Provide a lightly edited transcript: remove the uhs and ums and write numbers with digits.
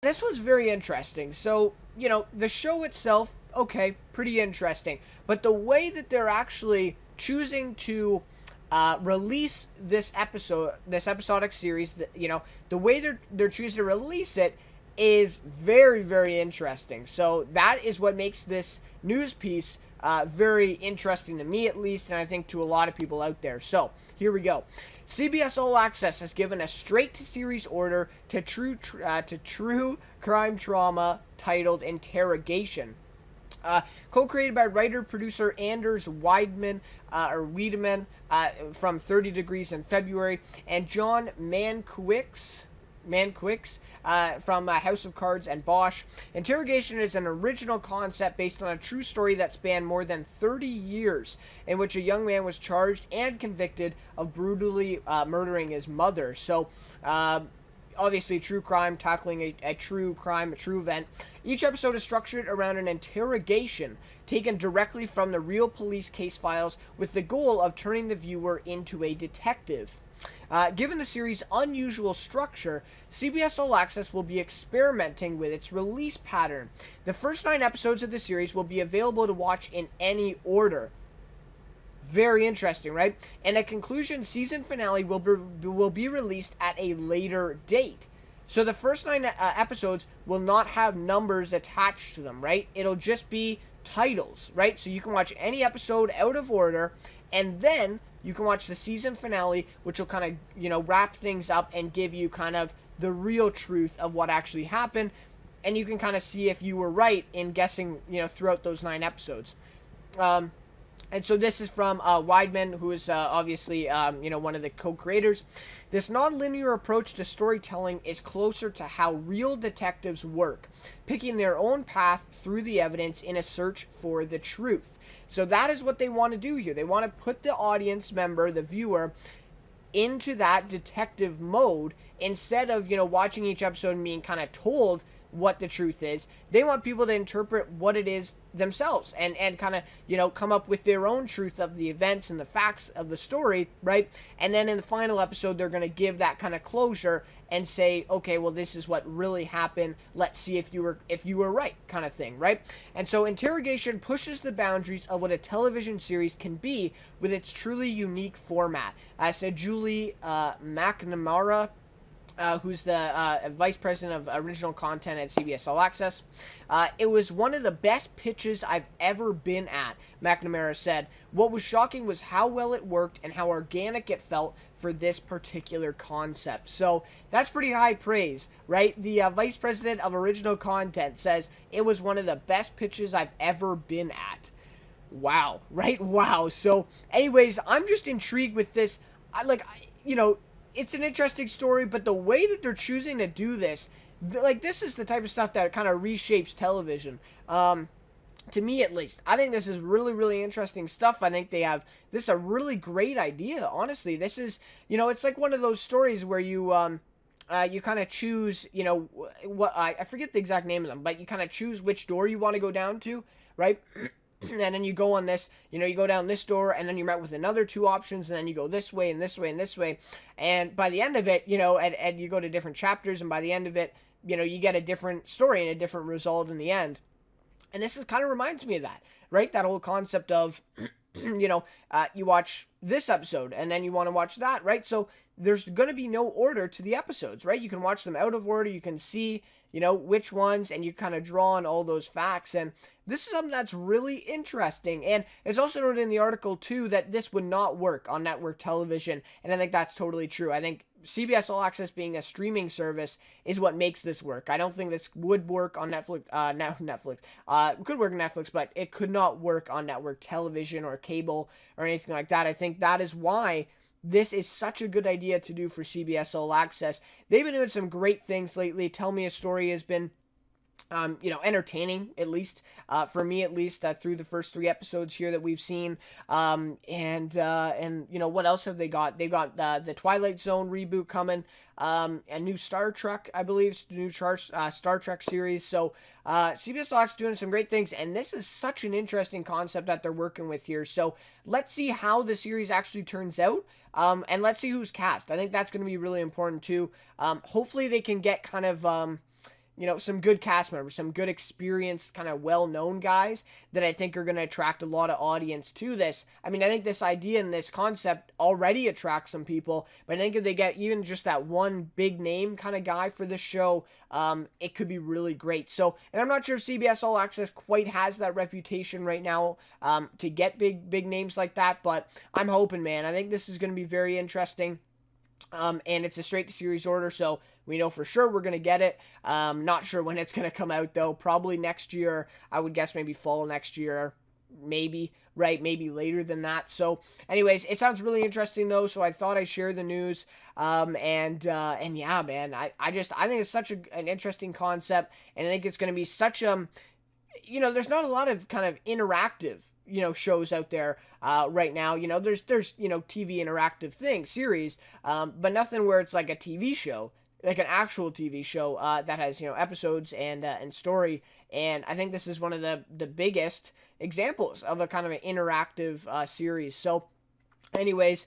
this was very interesting. So, the show itself, okay, pretty interesting. But the way that they're actually choosing to release this episodic series, the way they're choosing to release it is very, very interesting. So that is what makes this news piece very interesting to me, at least, and I think to a lot of people out there. So here we go. CBS All Access has given a straight-to-series order to true crime drama titled Interrogation. Co-created by writer-producer Anders Wiedemann from 30 Degrees in February, and John Mankiewicz from House of Cards and Bosch. Interrogation is an original concept based on a true story that spanned more than 30 years, in which a young man was charged and convicted of brutally murdering his mother. So, obviously, true crime, tackling a true crime, a true event. Each episode is structured around an interrogation taken directly from the real police case files, with the goal of turning the viewer into a detective. Given the series' unusual structure, CBS All Access will be experimenting with its release pattern. The first 9 episodes of the series will be available to watch in any order. Very interesting, right? And a conclusion season finale will be released at a later date. So the first 9 episodes will not have numbers attached to them, right? It'll just be titles, right? So you can watch any episode out of order, and then you can watch the season finale, which will kind of, wrap things up and give you kind of the real truth of what actually happened. And you can kind of see if you were right in guessing, throughout those 9 episodes. And so this is from Weidman, who is obviously, one of the co-creators. This non-linear approach to storytelling is closer to how real detectives work, picking their own path through the evidence in a search for the truth. So that is what they want to do here. They want to put the audience member, the viewer, into that detective mode instead of, watching each episode and being kind of told what the truth is. They want people to interpret what it is themselves and kind of, come up with their own truth of the events and the facts of the story, right? And then in the final episode, they're going to give that kind of closure and say, okay, well, this is what really happened. Let's see if you were right, kind of thing, right? And so Interrogation pushes the boundaries of what a television series can be with its truly unique format. Said Julie McNamara, who's the vice president of original content at CBS All Access. It was one of the best pitches I've ever been at, McNamara said. What was shocking was how well it worked and how organic it felt for this particular concept. So that's pretty high praise, right? The vice president of original content says it was one of the best pitches I've ever been at. Wow, right? Wow. So anyways, I'm just intrigued with this. It's an interesting story, but the way that they're choosing to do this, this is the type of stuff that kind of reshapes television. To me, at least. I think this is really, really interesting stuff. I think this is a really great idea, honestly. This is, it's like one of those stories where you kind of choose, what, I forget the exact name of them, but you kind of choose which door you want to go down to, right? And then you go on this, you go down this door, and then you're met with another 2 options, and then you go this way, and this way, and this way. And by the end of it, and you go to different chapters, and by the end of it, you get a different story and a different result in the end. And this kind of reminds me of that, right? That whole concept of, you watch this episode, and then you want to watch that, right? So there's going to be no order to the episodes, right? You can watch them out of order. You can see, which ones, and you kind of draw on all those facts. And this is something that's really interesting. And it's also noted in the article, too, that this would not work on network television. And I think that's totally true. I think CBS All Access being a streaming service is what makes this work. I don't think this would work on Netflix. It could work on Netflix, but it could not work on network television or cable or anything like that. I think that is why this is such a good idea to do for CBS All Access. They've been doing some great things lately. Tell Me a Story has been entertaining, at least, for me, at least, through the first 3 episodes here that we've seen. And what else have they got? They've got the Twilight Zone reboot coming, a new Star Trek, I believe, new Star Trek series. So, CBS All Access doing some great things, and this is such an interesting concept that they're working with here. So, let's see how the series actually turns out, and let's see who's cast. I think that's going to be really important, too. Hopefully, they can get kind of, some good cast members, some good experienced, kind of well-known guys that I think are going to attract a lot of audience to this. I mean, I think this idea and this concept already attracts some people, but I think if they get even just that one big name kind of guy for this show, it could be really great. So, and I'm not sure if CBS All Access quite has that reputation right now to get big names like that, but I'm hoping, man. I think this is going to be very interesting. And it's a straight to series order, so we know for sure we're going to get it. Not sure when it's going to come out, though. Probably next year. I would guess maybe fall next year. Maybe, right? Maybe later than that. So, anyways, it sounds really interesting, though, so I thought I'd share the news. And yeah, man, I think it's such an interesting concept, and I think it's going to be such there's not a lot of kind of interactive shows out there right now. There's TV interactive series, but nothing where it's like a TV show, like an actual TV show that has episodes and story. And I think this is one of the biggest examples of a kind of an interactive series. So anyways,